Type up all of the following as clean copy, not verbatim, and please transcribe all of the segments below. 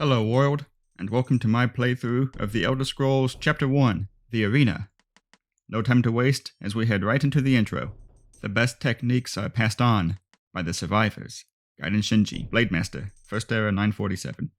Hello world, and welcome to my playthrough of The Elder Scrolls Chapter 1, The Arena. No time to waste as we head right into the intro. The best techniques are passed on by the survivors. Gaiden Shinji, Blademaster, First Era 947.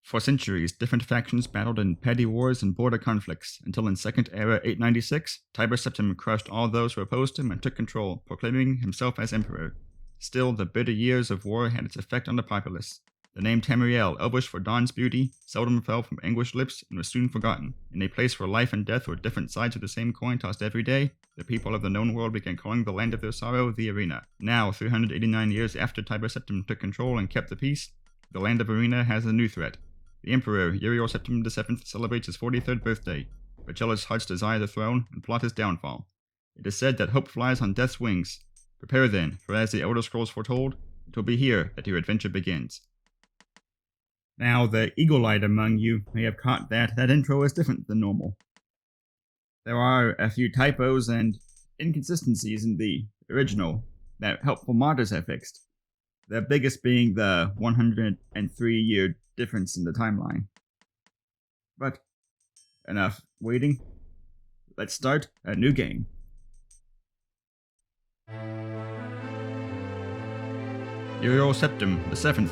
For centuries, different factions battled in petty wars and border conflicts, until in Second Era 896, Tiber Septim crushed all those who opposed him and took control, proclaiming himself as emperor. Still, the bitter years of war had its effect on the populace. The name Tamriel, Elvish for dawn's beauty, seldom fell from anguished lips and was soon forgotten. In a place where life and death were different sides of the same coin tossed every day, the people of the known world began calling the land of their sorrow the Arena. Now, 389 years after Tiber Septim took control and kept the peace, the land of Arena has a new threat. The Emperor, Uriel Septim VII, celebrates his 43rd birthday, but jealous hearts desire the throne and plot his downfall. It is said that hope flies on death's wings. Prepare then, for as the Elder Scrolls foretold, it will be here that your adventure begins. Now, the eagle-eyed among you may have caught that intro is different than normal. There are a few typos and inconsistencies in the original that helpful modders have fixed. The biggest being the 103-year difference in the timeline. But enough waiting. Let's start a new game. Uriel Septim VII,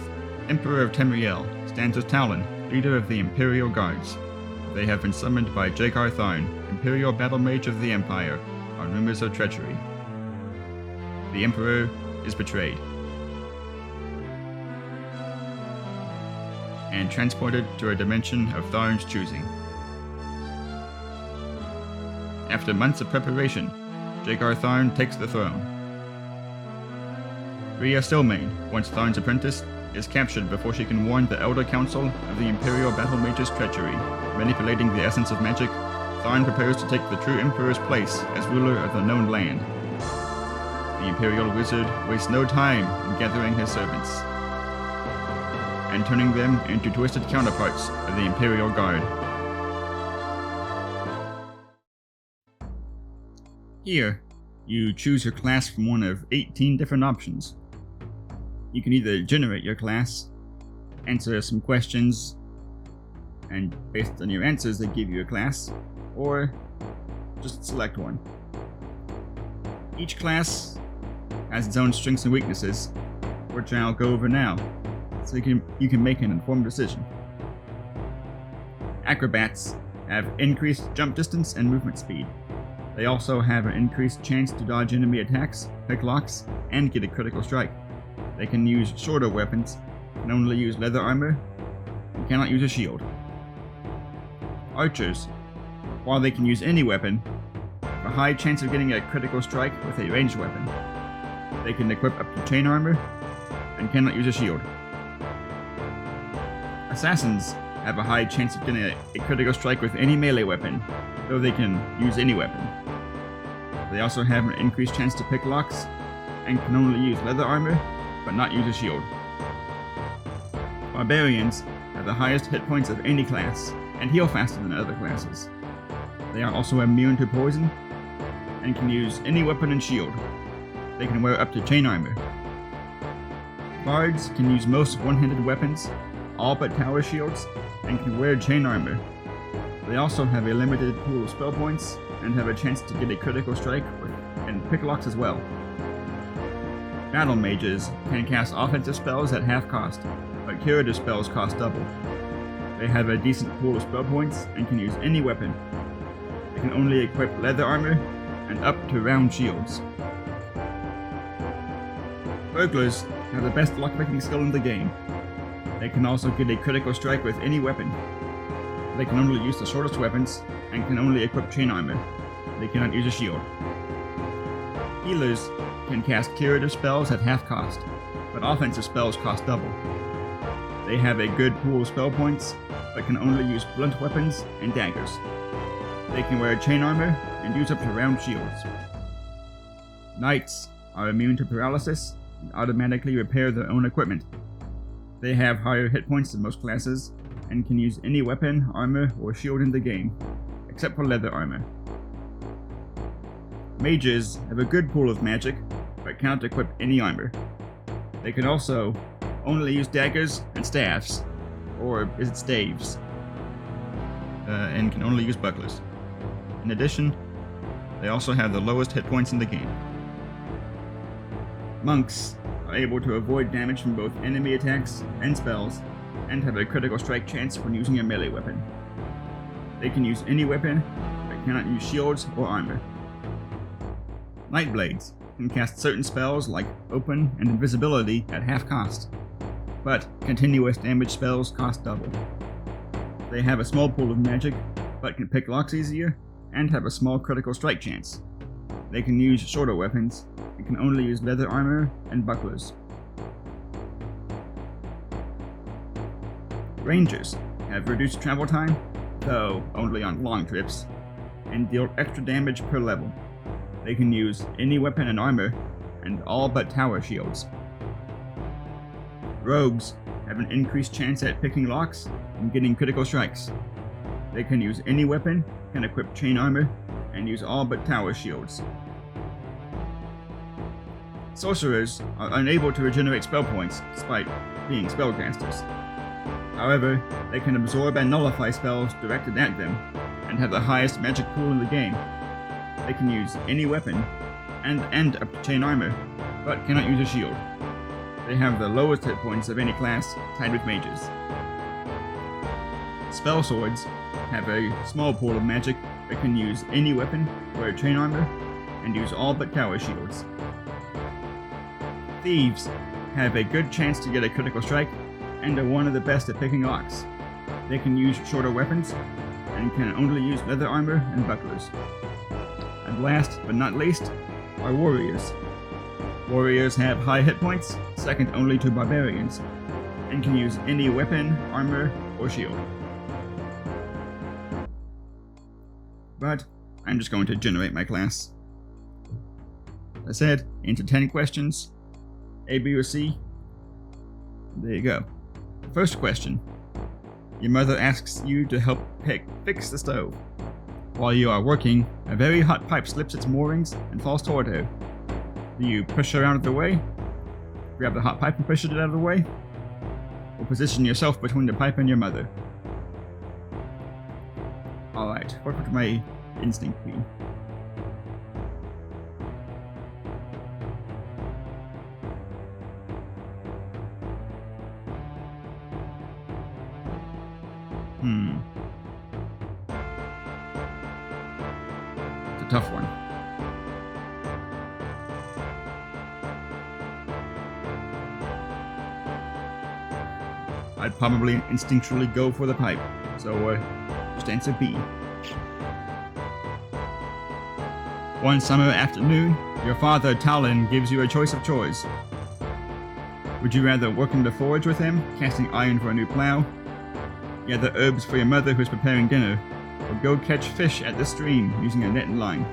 Emperor of Tamriel, stands as Talon, leader of the Imperial Guards. They have been summoned by Jagar Tharn, Imperial Battle Mage of the Empire, on rumors of treachery. The Emperor is betrayed and transported to a dimension of Tharn's choosing. After months of preparation, Jagar Tharn takes the throne. Rhea Stillmane, once Tharn's apprentice, is captured before she can warn the Elder Council of the Imperial Battle Mage's treachery. Manipulating the essence of magic, Tharn prepares to take the true Emperor's place as ruler of the known land. The Imperial Wizard wastes no time in gathering his servants and turning them into twisted counterparts of the Imperial Guard. Here, you choose your class from one of 18 different options. You can either generate your class, answer some questions, and based on your answers they give you a class, or just select one. Each class has its own strengths and weaknesses, which I'll go over now, so you can make an informed decision. Acrobats have increased jump distance and movement speed. They also have an increased chance to dodge enemy attacks, pick locks, and get a critical strike. They can use shorter weapons, can only use leather armor, and cannot use a shield. Archers, while they can use any weapon, have a high chance of getting a critical strike with a ranged weapon. They can equip up to chain armor, and cannot use a shield. Assassins have a high chance of getting a critical strike with any melee weapon, though they can use any weapon. They also have an increased chance to pick locks, and can only use leather armor, but not use a shield. Barbarians have the highest hit points of any class, and heal faster than other classes. They are also immune to poison, and can use any weapon and shield. They can wear up to chain armor. Bards can use most one-handed weapons, all but tower shields, and can wear chain armor. They also have a limited pool of spell points, and have a chance to get a critical strike and pick locks as well. Battle mages can cast offensive spells at half cost, but curative spells cost double. They have a decent pool of spell points and can use any weapon. They can only equip leather armor and up to round shields. Burglars have the best lockpicking skill in the game. They can also get a critical strike with any weapon. They can only use the shortest weapons and can only equip chain armor. They cannot use a shield. Healers can cast curative spells at half cost, but offensive spells cost double. They have a good pool of spell points, but can only use blunt weapons and daggers. They can wear chain armor and use up to round shields. Knights are immune to paralysis and automatically repair their own equipment. They have higher hit points than most classes, and can use any weapon, armor, or shield in the game, except for leather armor. Mages have a good pool of magic, but cannot equip any armor. They can also only use daggers and staffs, or is it staves, and can only use bucklers. In addition, they also have the lowest hit points in the game. Monks are able to avoid damage from both enemy attacks and spells, and have a critical strike chance when using a melee weapon. They can use any weapon, but cannot use shields or armor. Nightblades can cast certain spells like Open and Invisibility at half cost, but continuous damage spells cost double. They have a small pool of magic, but can pick locks easier, and have a small critical strike chance. They can use shorter weapons, and can only use leather armor and bucklers. Rangers have reduced travel time, though only on long trips, and deal extra damage per level. They can use any weapon and armor, and all but tower shields. Rogues have an increased chance at picking locks and getting critical strikes. They can use any weapon, can equip chain armor, and use all but tower shields. Sorcerers are unable to regenerate spell points despite being spellcasters. However, they can absorb and nullify spells directed at them, and have the highest magic pool in the game. They can use any weapon, and up to chain armor, but cannot use a shield. They have the lowest hit points of any class, tied with mages. Spell swords have a small pool of magic that can use any weapon, wear chain armor, and use all but tower shields. Thieves have a good chance to get a critical strike, and are one of the best at picking locks. They can use shorter weapons, and can only use leather armor and bucklers. And last but not least are warriors. Warriors have high hit points, second only to barbarians, and can use any weapon, armor, or shield. But I'm just going to generate my class. As I said, into 10 questions, A, B, or C. There you go. First question. Your mother asks you to help fix the stove. While you are working, a very hot pipe slips its moorings and falls toward her. Do you push her out of the way? Grab the hot pipe and push it out of the way? Or position yourself between the pipe and your mother? Alright, what would my instinct be? It's a tough one. I'd probably instinctually go for the pipe, so just answer B. One summer afternoon, your father Talon gives you a choice of chores. Would you rather work in the forge with him, casting iron for a new plow, gather herbs for your mother who is preparing dinner, or go catch fish at the stream using a net and line?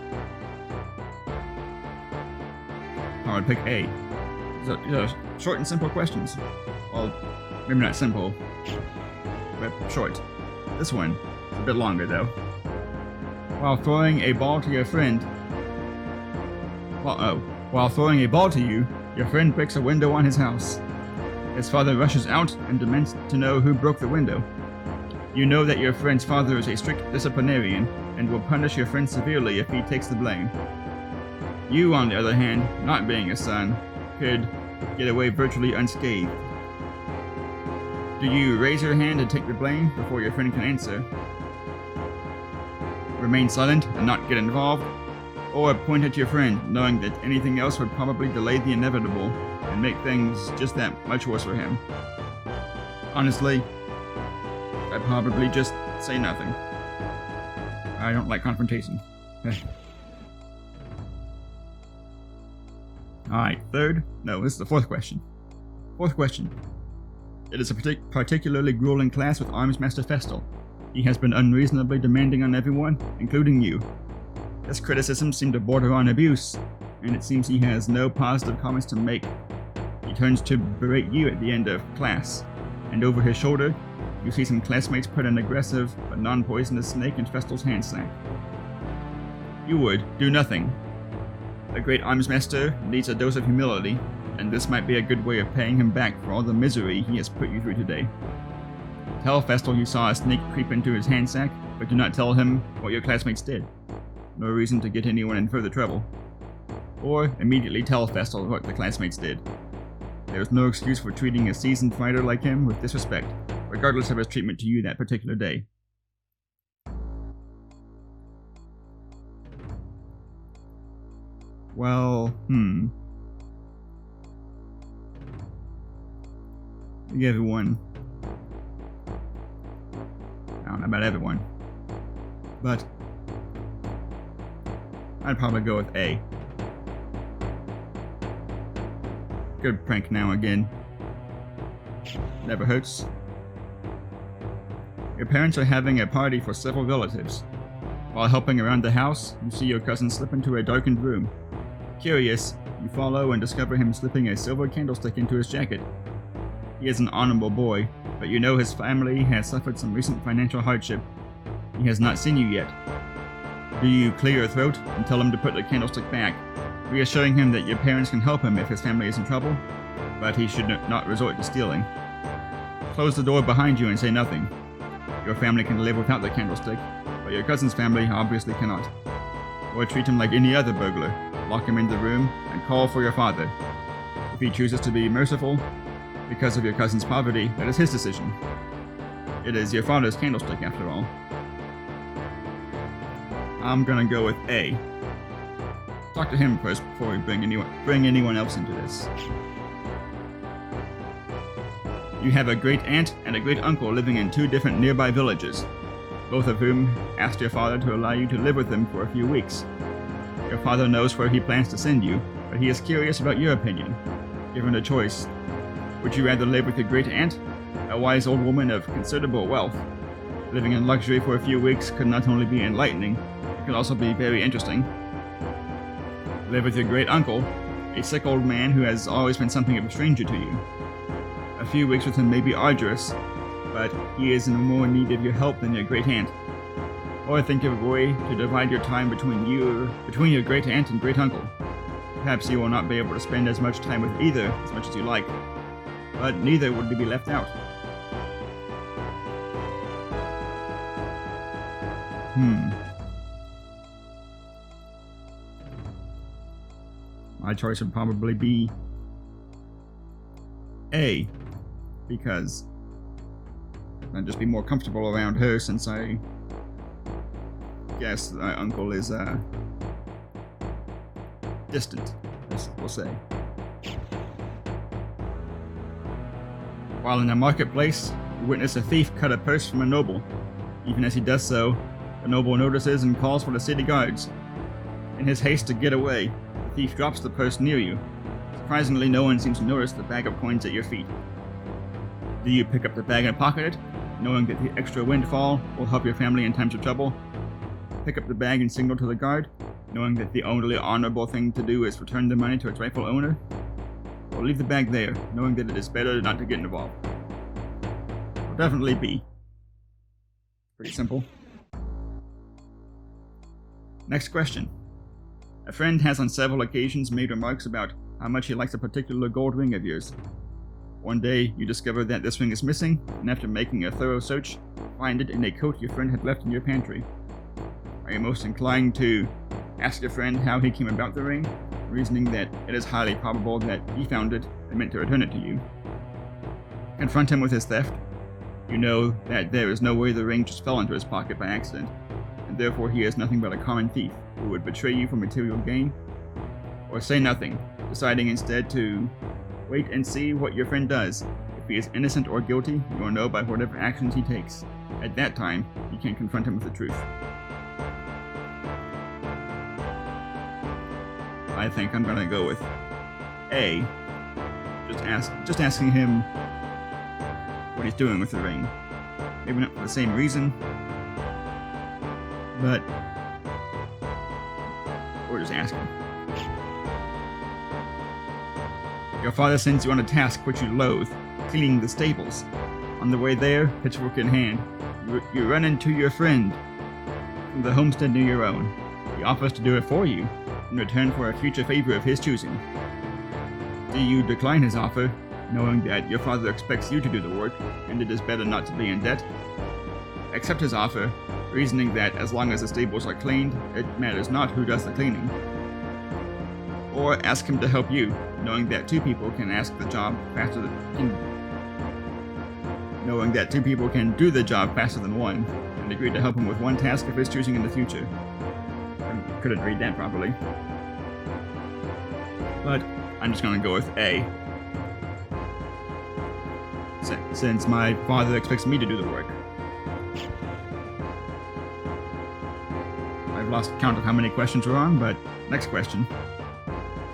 I would pick A. These are short and simple questions. Well, maybe not simple, but short. This one is a bit longer though. While throwing a ball to your friend, while throwing a ball to you, your friend breaks a window on his house. His father rushes out and demands to know who broke the window. You know that your friend's father is a strict disciplinarian and will punish your friend severely if he takes the blame. You, on the other hand, not being a son, could get away virtually unscathed. Do you raise your hand and take the blame before your friend can answer? Remain silent and not get involved? Or point at your friend, knowing that anything else would probably delay the inevitable and make things just that much worse for him? Honestly, I'd probably just say nothing. I don't like confrontation. Alright, this is the fourth question. Fourth question. It is a particularly grueling class with Armsmaster Festal. He has been unreasonably demanding on everyone, including you. This criticism seemed to border on abuse, and it seems he has no positive comments to make. He turns to berate you at the end of class, and over his shoulder, you see some classmates put an aggressive but non-poisonous snake in Festal's hand sack. You would do nothing. The great Armsmaster needs a dose of humility, and this might be a good way of paying him back for all the misery he has put you through today. Tell Festal you saw a snake creep into his handsack, but do not tell him what your classmates did. No reason to get anyone in further trouble. Or immediately tell Festal what the classmates did. There is no excuse for treating a seasoned fighter like him with disrespect, regardless of his treatment to you that particular day. Well, everyone. I don't know about everyone, but I'd probably go with A. Good prank now and again. Never hurts. Your parents are having a party for several relatives. While helping around the house, you see your cousin slip into a darkened room. Curious, you follow and discover him slipping a silver candlestick into his jacket. He is an honorable boy, but you know his family has suffered some recent financial hardship. He has not seen you yet. Do you clear your throat and tell him to put the candlestick back, reassuring him that your parents can help him if his family is in trouble, but he should not resort to stealing? Close the door behind you and say nothing. Your family can live without the candlestick, but your cousin's family obviously cannot. Or treat him like any other burglar, lock him in the room, and call for your father. If he chooses to be merciful, because of your cousin's poverty, that is his decision. It is your father's candlestick, after all. I'm gonna go with A. Talk to him first before we bring anyone else into this. You have a great aunt and a great uncle living in 2 different nearby villages, both of whom asked your father to allow you to live with them for a few weeks. Your father knows where he plans to send you, but he is curious about your opinion. Given a choice, would you rather live with your great aunt, a wise old woman of considerable wealth? Living in luxury for a few weeks could not only be enlightening, it could also be very interesting. Live with your great uncle, a sick old man who has always been something of a stranger to you. A few weeks with him may be arduous, but he is in more need of your help than your great aunt. Or think of a way to divide your time between your great aunt and great uncle. Perhaps you will not be able to spend as much time with either as much as you like, but neither would be left out. My choice would probably be A, because I'd just be more comfortable around her, since I guess my uncle is distant, as we'll say. While in a marketplace, you witness a thief cut a purse from a noble. Even as he does so, the noble notices and calls for the city guards. In his haste to get away, the thief drops the purse near you. Surprisingly, no one seems to notice the bag of coins at your feet. Do you pick up the bag and pocket it, knowing that the extra windfall will help your family in times of trouble? Pick up the bag and signal to the guard, knowing that the only honorable thing to do is return the money to its rightful owner? Or leave the bag there, knowing that it is better not to get involved? Will definitely B. Pretty simple. Next question. A friend has on several occasions made remarks about how much he likes a particular gold ring of yours. One day, you discover that this ring is missing, and after making a thorough search, find it in a coat your friend had left in your pantry. Are you most inclined to ask your friend how he came about the ring, reasoning that it is highly probable that he found it and meant to return it to you? Confront him with his theft. You know that there is no way the ring just fell into his pocket by accident, and therefore he is nothing but a common thief who would betray you for material gain? Or say nothing, deciding instead to wait and see what your friend does. If he is innocent or guilty, you will know by whatever actions he takes. At that time, you can confront him with the truth. I think I'm gonna go with A. Just asking him what he's doing with the ring. Maybe not for the same reason, but we're just asking. Your father sends you on a task which you loathe, cleaning the stables. On the way there, pitchfork in hand, you run into your friend from the homestead near your own. He offers to do it for you, in return for a future favor of his choosing. Do you decline his offer, knowing that your father expects you to do the work, and it is better not to be in debt? Accept his offer, reasoning that as long as the stables are cleaned, it matters not who does the cleaning. Or ask him to help you, knowing that two people can do the job faster than one, and agree to help him with one task of his choosing in the future. I couldn't read that properly. But I'm just gonna go with A. Since my father expects me to do the work. I've lost count of how many questions we're on, but next question.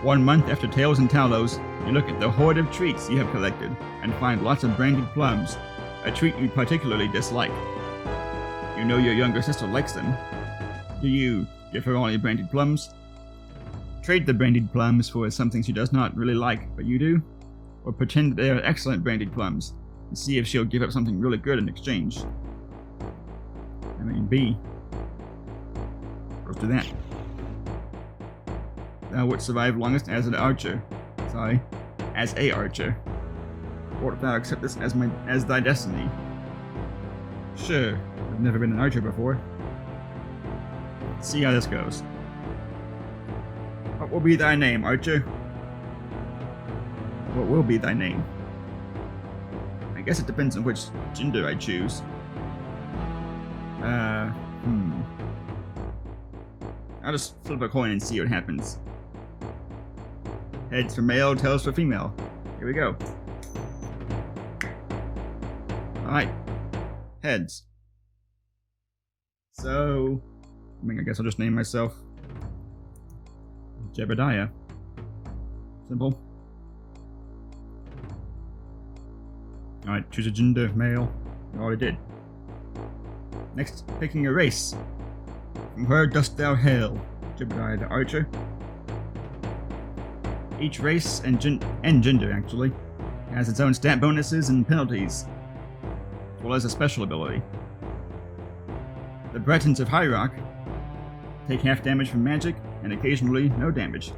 1 month after Tails and Talos, you look at the hoard of treats you have collected and find lots of brandied plums, a treat you particularly dislike. You know your younger sister likes them. Do you give her all your brandied plums? Trade the brandied plums for something she does not really like, but you do? Or pretend that they are excellent brandied plums and see if she'll give up something really good in exchange? I mean, B. Let's do that. Thou wouldst survive longest as an archer. As a archer. Or if thou accept this as thy destiny. Sure, I've never been an archer before. Let's see how this goes. What will be thy name, archer? What will be thy name? I guess it depends on which gender I choose. I'll just flip a coin and see what happens. Heads for male, tails for female. Here we go. Alright. Heads. So, I guess I'll just name myself Jebediah. Simple. Alright, choose a gender, male. I already did. Next, picking a race. From where dost thou hail? Jebediah the archer. Each race and gender, actually, has its own stat bonuses and penalties, as well as a special ability. The Bretons of High Rock take half damage from magic, and occasionally no damage.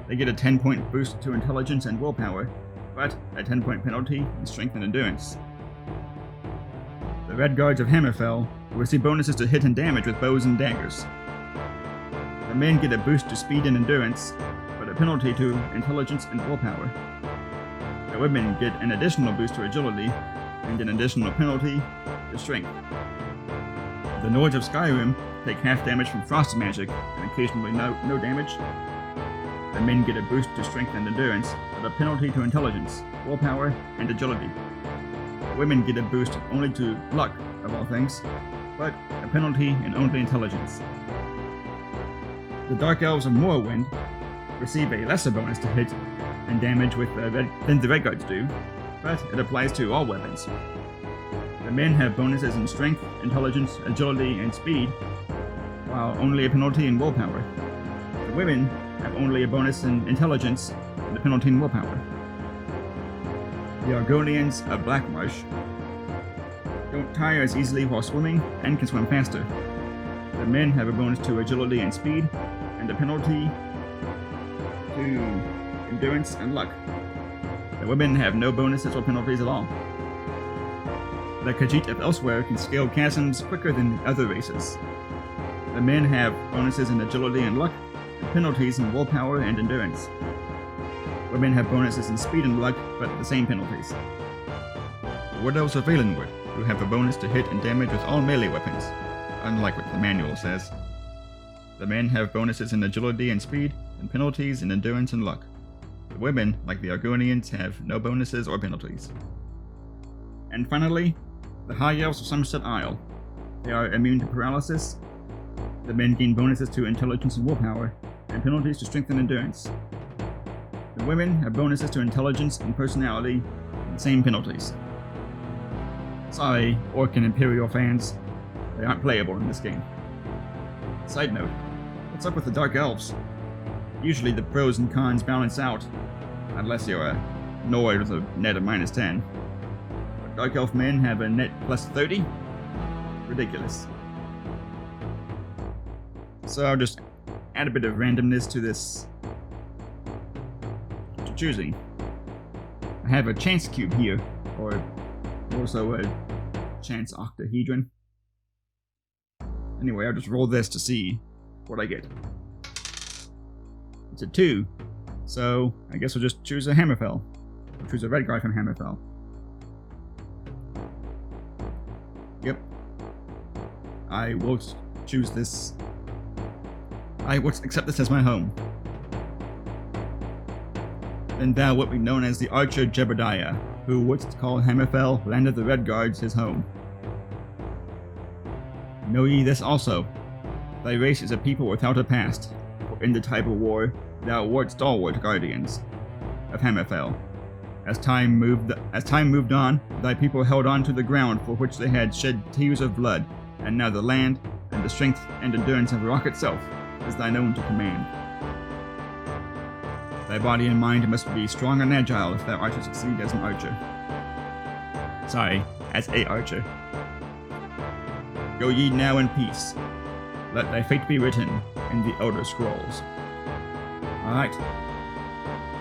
They get a 10-point boost to intelligence and willpower, but a 10-point penalty in strength and endurance. The Red Guards of Hammerfell receive bonuses to hit and damage with bows and daggers. The men get a boost to speed and endurance, but a penalty to intelligence and willpower. The women get an additional boost to agility, and an additional penalty to strength. The Nords of Skyrim take half damage from frost magic, and occasionally no damage. The men get a boost to strength and endurance, but a penalty to intelligence, willpower, and agility. The women get a boost only to luck, of all things, but a penalty in only intelligence. The Dark Elves of Morrowind receive a lesser bonus to hit and damage than the Red Guards do, but it applies to all weapons. The men have bonuses in strength, intelligence, agility, and speed, while only a penalty in willpower. The women have only a bonus in intelligence and a penalty in willpower. The Argonians of Blackmarsh don't tire as easily while swimming and can swim faster. The men have a bonus to agility and speed, and a penalty to endurance and luck. The women have no bonuses or penalties at all. The Khajiit of Elsewhere can scale chasms quicker than the other races. The men have bonuses in agility and luck, and penalties in willpower and endurance. Women have bonuses in speed and luck, but the same penalties. The Wood Elves of Valenwood, who have a bonus to hit and damage with all melee weapons, unlike what the manual says. The men have bonuses in agility and speed, and penalties in endurance and luck. The women, like the Argonians, have no bonuses or penalties. And finally, the High Elves of Somerset Isle. They are immune to paralysis. The men gain bonuses to intelligence and willpower, and penalties to strength and endurance. The women have bonuses to intelligence and personality, and the same penalties. Sorry, Orc and Imperial fans, they aren't playable in this game. Side note, what's up with the Dark Elves? Usually the pros and cons balance out, unless you're a Nord with a net of -10. But Dark Elf men have a net +30? Ridiculous. So I'll just add a bit of randomness to this choosing. I have a chance cube here, or also a chance octahedron. Anyway, I'll just roll this to see what I get. It's a 2, so I guess we'll just choose a Hammerfell. We'll choose a red guard from Hammerfell. Yep. I will choose this. I will accept this as my home. Then thou wilt be known as the archer Jebediah, who wouldst call Hammerfell, land of the Red Guards, his home. Know ye this also, thy race is a people without a past, for in the Tiber War thou wert stalwart guardians of Hammerfell. As time moved on, thy people held on to the ground for which they had shed tears of blood, and now the land, and the strength and endurance of rock itself, is thine own to command. Thy body and mind must be strong and agile if thou art to succeed as an archer. Sorry, as a archer. Go ye now in peace. Let thy fate be written in the Elder Scrolls. Alright.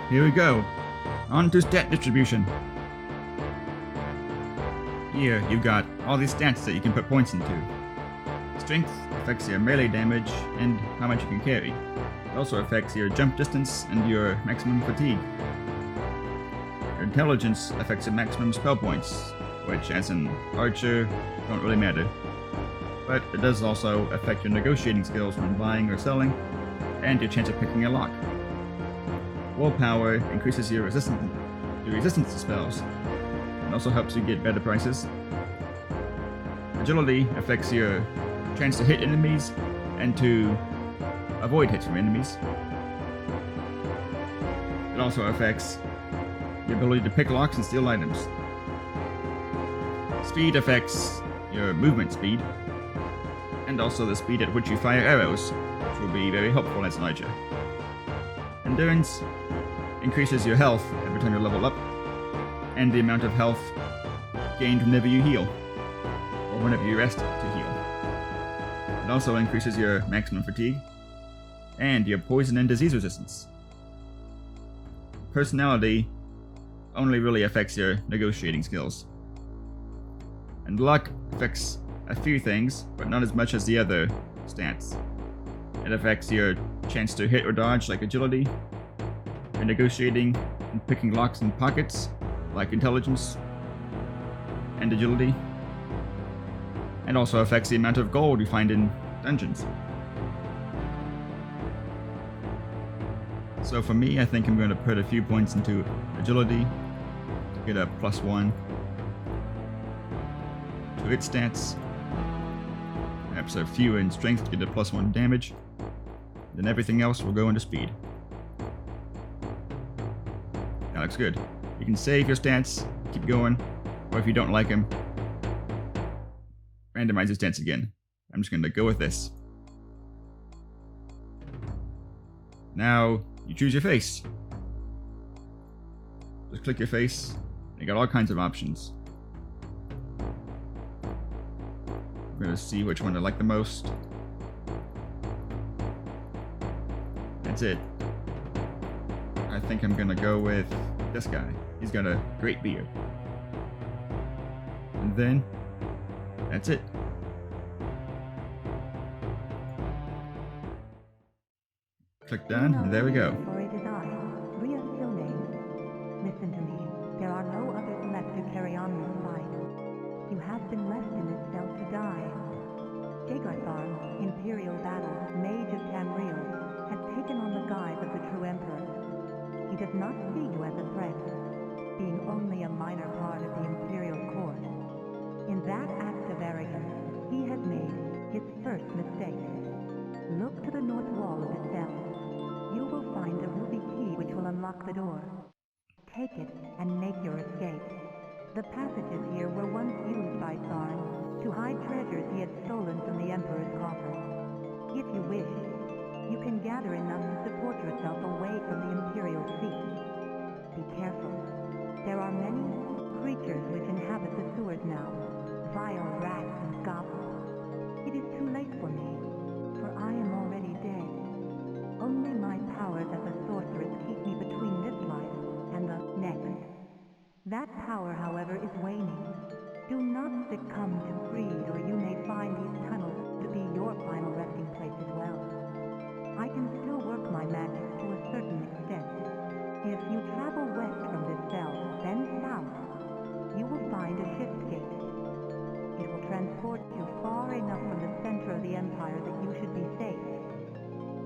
Here we go. On to stat distribution. Here, you've got all these stats that you can put points into. Strength affects your melee damage and how much you can carry. It also affects your jump distance and your maximum fatigue. Your intelligence affects your maximum spell points, which as an archer don't really matter. But it does also affect your negotiating skills when buying or selling, and your chance of picking a lock. Willpower increases your resistance to spells, and also helps you get better prices. Agility affects your chance to hit enemies and to avoid hits from enemies. It also affects the ability to pick locks and steal items. Speed affects your movement speed, and also the speed at which you fire arrows, which will be very helpful as an archer. Endurance increases your health every time you level up, and the amount of health gained whenever you heal, or whenever you rest to heal. It also increases your maximum fatigue, and your poison and disease resistance. Personality only really affects your negotiating skills. And luck affects a few things, but not as much as the other stats. It affects your chance to hit or dodge, like agility, your negotiating and picking locks and pockets, like intelligence and agility, and also affects the amount of gold you find in dungeons. So for me, I think I'm going to put a few points into agility to get a +1 to its stats. Perhaps a few in strength to get a +1 damage. Then everything else will go into speed. That looks good. You can save your stats, keep going, or if you don't like them, randomize your stats again. I'm just going to go with this. Now, you choose your face. Just click your face. You got all kinds of options. I'm going to see which one I like the most. That's it. I think I'm going to go with this guy. He's got a great beard. And then, that's it. Click done, and there we go. For it is I, Rhea Silnane. Listen to me. There are no others left to carry on this fight. You have been left in this cell to die. Jagarthar, Imperial Battle, Mage of Tamriel, has taken on the guise of the true Emperor. He does not see you as a threat, being only a minor part of the Imperial Court. In that act of arrogance, he has made his first mistake. Look to the north wall of the cell. You will find a ruby key which will unlock the door. Take it and make your escape. The passages here were once used by Tharn to hide treasures he had stolen from the Emperor's coffer. If you wish, you can gather enough to support yourself away from the Imperial seat. Be careful. There are many creatures which inhabit the sewers now, vile rats and goblins. It is too late for me, for I am already dead. Only my powers as a sorceress keep me between this life a shift gate. It will transport you far enough from the center of the Empire that you should be safe.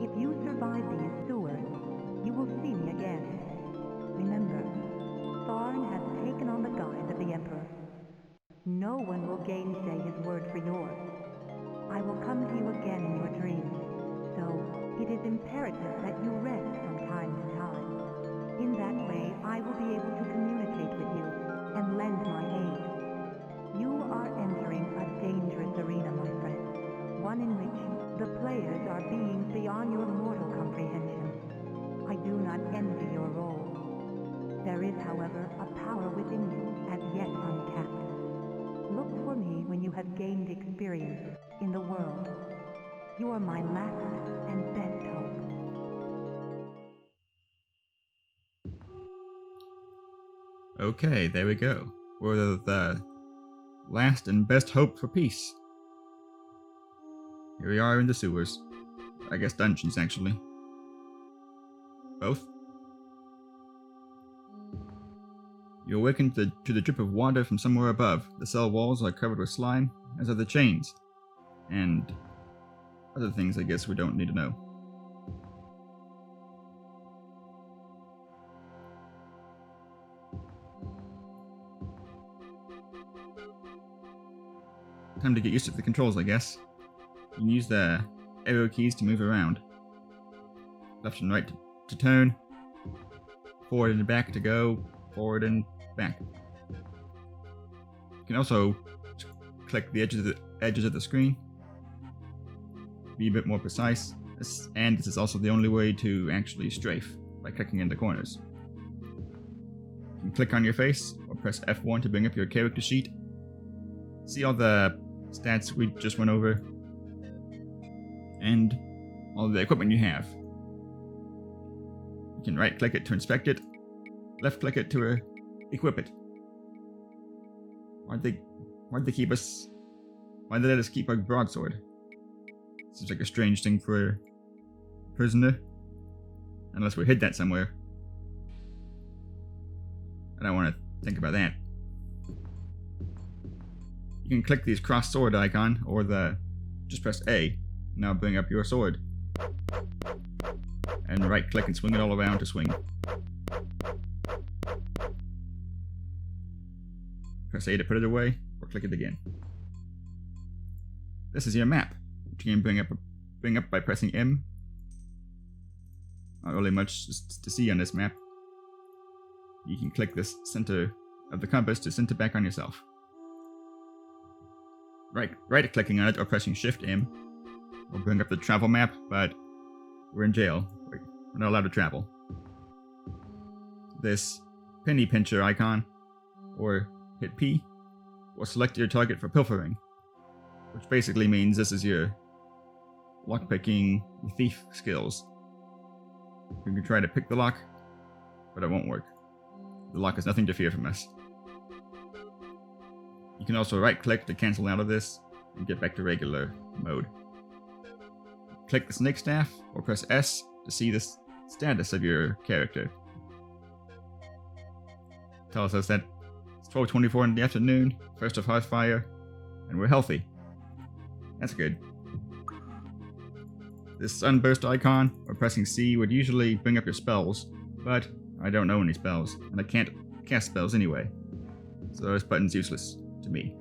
If you survive these sewers, you will see me again. Remember, Tharn has taken on the guise of the Emperor. No one will gainsay his word for yours. I will come to you again in your dreams, so it is imperative that you rest from time to time. In that way, I will be able to communicate with you and lend my aid. You are entering a dangerous arena, my friend, one in which the players are beings beyond your mortal comprehension. I do not envy your role. There is, however, a power within you as yet untapped. Look for me when you have gained experience in the world. You are my last and best hope. Okay, there we go. We're the last and best hope for peace. Here we are in the sewers. I guess dungeons, actually. Both. You awaken to the drip of water from somewhere above. The cell walls are covered with slime, as are the chains. And other things I guess we don't need to know. Time to get used to the controls, I guess. You can use the arrow keys to move around. Left and right to turn. Forward and back to go. Forward and back. You can also click the edges of the screen. Be a bit more precise. And this is also the only way to actually strafe, by clicking in the corners. You can click on your face, or press F1 to bring up your character sheet. See all the stats we just went over, and all the equipment you have. You can right click it to inspect it, left click it to equip it. Why'd they let us keep our broadsword? Seems like a strange thing for a prisoner. Unless we hid that somewhere. I don't want to think about that. You can click these cross sword icon, or just press A. Now bring up your sword. And right click and swing it all around to swing. Press A to put it away, or click it again. This is your map, which you can bring up by pressing M. Not really much to see on this map. You can click this center of the compass to center back on yourself. Right clicking on it or pressing Shift M will bring up the travel map, but we're in jail. We're not allowed to travel. This penny pincher icon, or hit P, will select your target for pilfering, which basically means this is your lockpicking, thief skills. You can try to pick the lock, but it won't work. The lock has nothing to fear from us. You can also right click to cancel out of this and get back to regular mode. Click the snake staff or press S to see the status of your character. Tells us that it's 12:24 in the afternoon, 1st of Hearthfire, and we're healthy. That's good. This sunburst icon or pressing C would usually bring up your spells, but I don't know any spells, and I can't cast spells anyway, so this button's useless to me.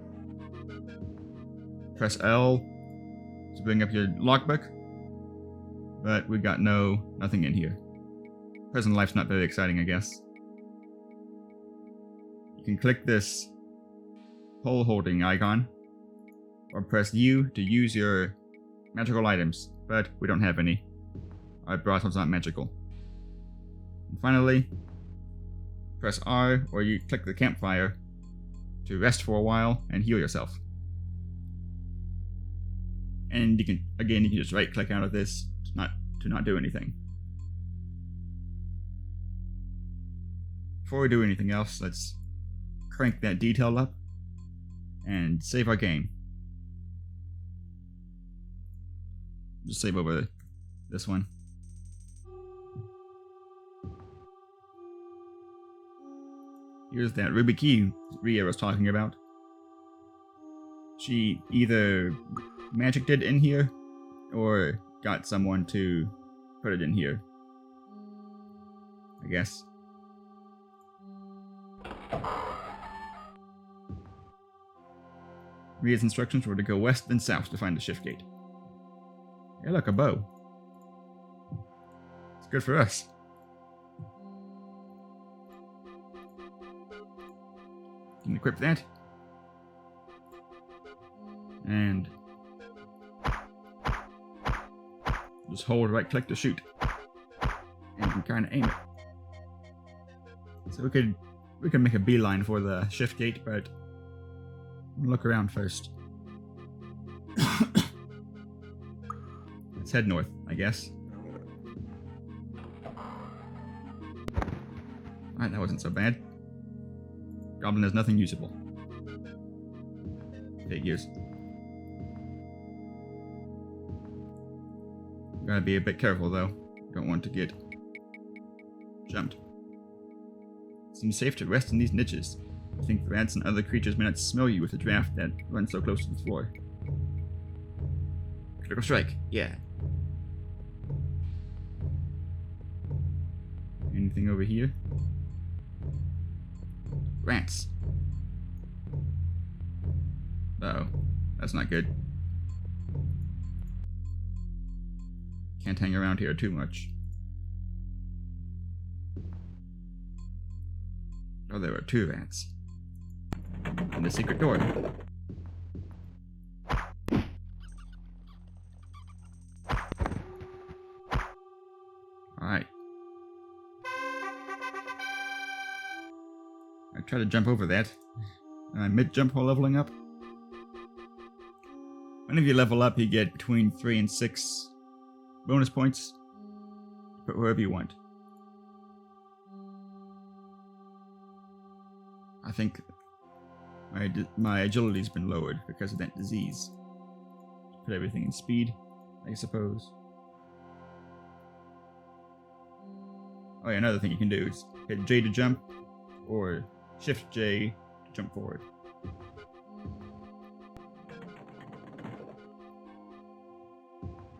Press L to bring up your logbook, but we got nothing in here. Present life's not very exciting, I guess. You can click this pole holding icon, or press U to use your magical items, but we don't have any. Our broadsword's not magical. And finally, press R or you click the campfire to rest for a while and heal yourself. And you can just right click out of this to not do anything. Before we do anything else, let's crank that detail up and save our game. Just save over this one. Here's that Ruby key Ria was talking about. She either magicked it in here or got someone to put it in here. I guess. Ria's instructions were to go west then south to find the shift gate. Hey, look, a bow. It's good for us. Can equip that. And just hold right click to shoot. And you can kind of aim it. So we could make a beeline for the shift gate, but look around first. Let's head north, I guess. Alright, that wasn't so bad. Goblin has nothing usable. Figures. Gotta be a bit careful though. Don't want to get jumped. Seems safe to rest in these niches. I think the rats and other creatures may not smell you with the draft that runs so close to the floor. Critical strike, yeah. Anything over here? Rats. Oh, that's not good. Can't hang around here too much. Oh, there were 2 rats. And the secret door. Alright. I try to jump over that. Mid-jump while leveling up. Whenever you level up, you get between 3 and 6 bonus points. Put wherever you want. I think my agility's been lowered because of that disease. Put everything in speed, I suppose. Oh yeah, another thing you can do is hit J to jump, or Shift J to jump forward.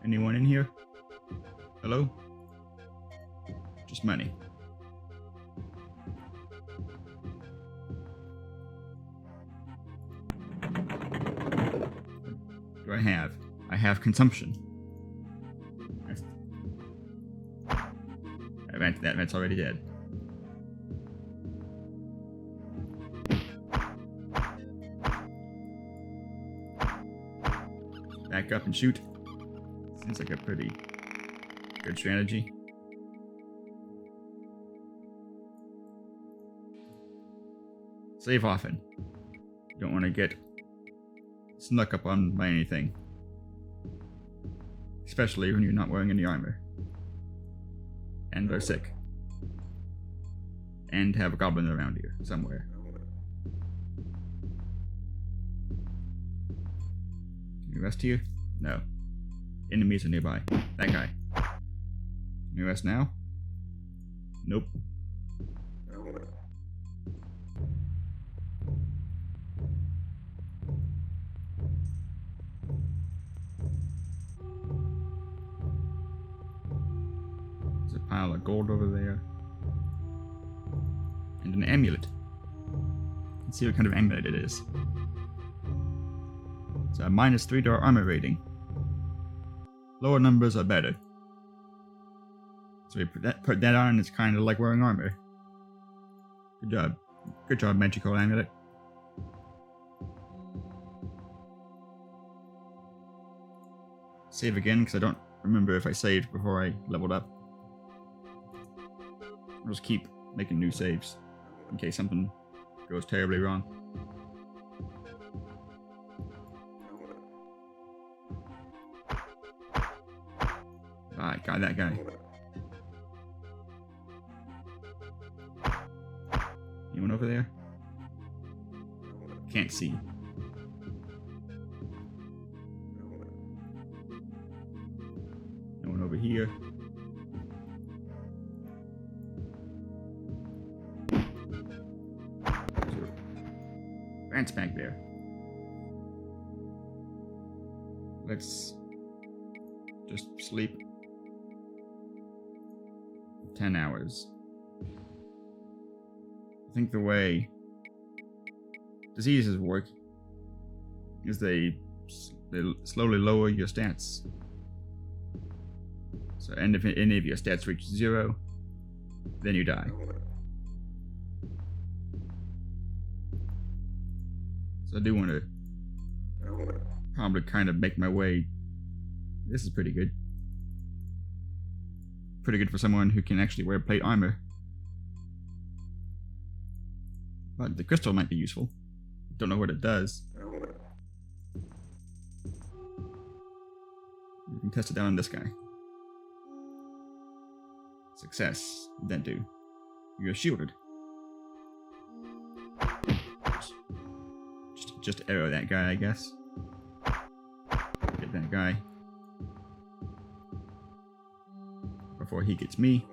Anyone in here? Hello? Just money. What do I have? I have consumption. That vent's already dead. Back up and shoot. Seems like a pretty good strategy. Save often. You don't want to get snuck up on by anything. Especially when you're not wearing any armor. And are sick. And have a goblin around here somewhere. Can you rest here? No. Enemies are nearby. That guy. Can you rest now? Nope. There's a pile of gold over there. And an amulet. Let's see what kind of amulet it is. It's a -3 to our armor rating. Lower numbers are better. So we put that on, and it's kind of like wearing armor. Good job. Good job, magical amulet. Save again, because I don't remember if I saved before I leveled up. I'll just keep making new saves, in case something goes terribly wrong. Alright, got that guy. Anyone over there? Can't see. No one over here. Rats back there. Let's just sleep 10 hours. I think the way diseases work is they slowly lower your stats. So, and if any of your stats reach 0, then you die. So I do want to probably kind of make my way. This is pretty good. Pretty good for someone who can actually wear plate armor. But the crystal might be useful. Don't know what it does. You can test it out on this guy. Success. Then do. You're shielded. Just arrow that guy, I guess. Get that guy before he gets me.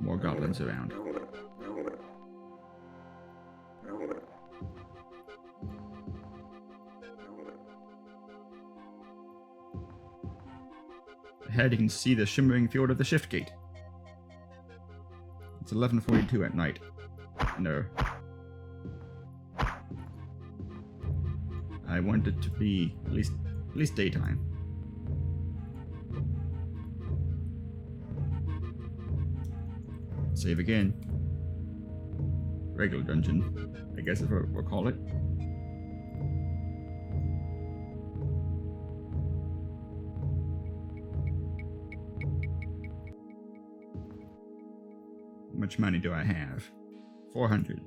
More goblins around. Ahead, you can see the shimmering field of the shift gate. It's 11:42 at night. No. I want it to be at least daytime. Save again. Regular dungeon, I guess is what we'll call it. How much money do I have? 400.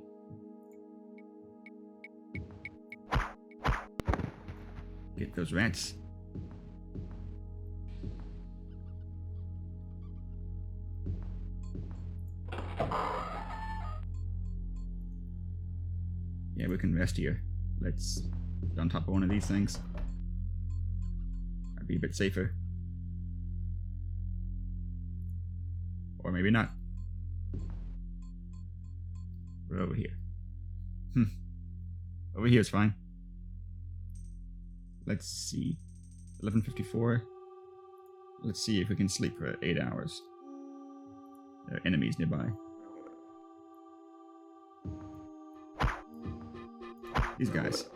Get those rats. Yeah, we can rest here. Let's get on top of one of these things. I'd be a bit safer. Or maybe not. We're over here. Over here is fine. Let's see. 11:54. Let's see if we can sleep for 8 hours. There are enemies nearby. These guys.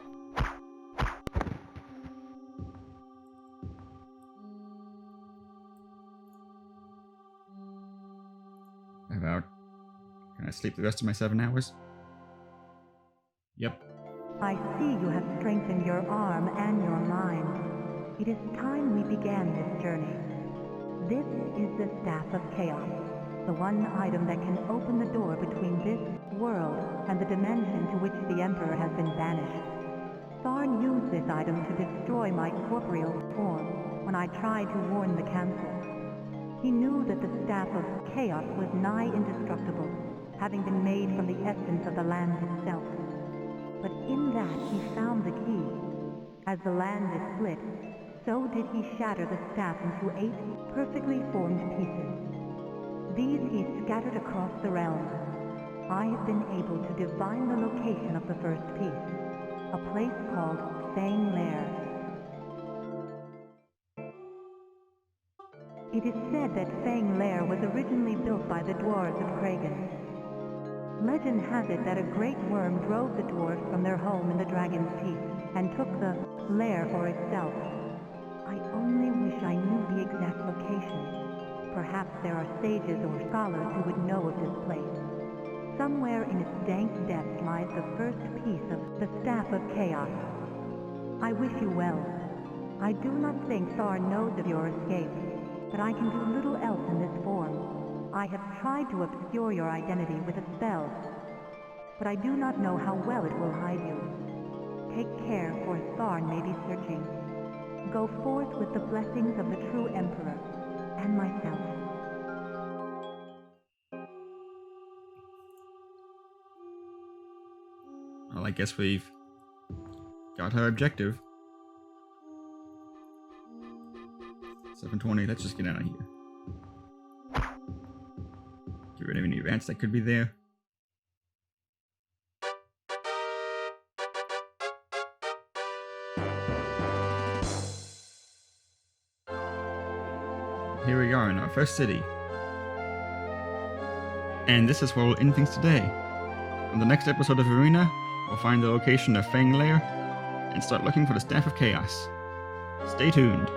How about... Can I sleep the rest of my 7 hours? Yep. I see you have strengthened your arm and your mind. It is time we began this journey. This is the Staff of Chaos, the one item that can open the door between this world and the dimension to which the Emperor has been banished. Tharn used this item to destroy my corporeal form when I tried to warn the Council. He knew that the Staff of Chaos was nigh indestructible, having been made from the essence of the land itself. But in that he found the key. As the land is split, so did he shatter the staff into 8 perfectly formed pieces. These he scattered across the realm. I have been able to divine the location of the first piece, a place called Fang Lair. It is said that Fang Lair was originally built by the dwarves of Kragan. Legend has it that a great worm drove the dwarves from their home in the Dragon's Teeth and took the lair for itself. I only wish I knew the exact location. Perhaps there are sages or scholars who would know of this place. Somewhere in its dank depths lies the first piece of the Staff of Chaos. I wish you well. I do not think Tharn knows of your escape, but I can do little else in this form. I have tried to obscure your identity with a spell, but I do not know how well it will hide you. Take care, for Tharn may be searching. Go forth with the blessings of the true Emperor, and myself. Well, I guess we've got our objective. 7:20, let's just get out of here. Get rid of any rats that could be there. Here we are in our first city. And this is where we'll end things today. On the next episode of Arena, we'll find the location of Fang Lair and start looking for the Staff of Chaos. Stay tuned.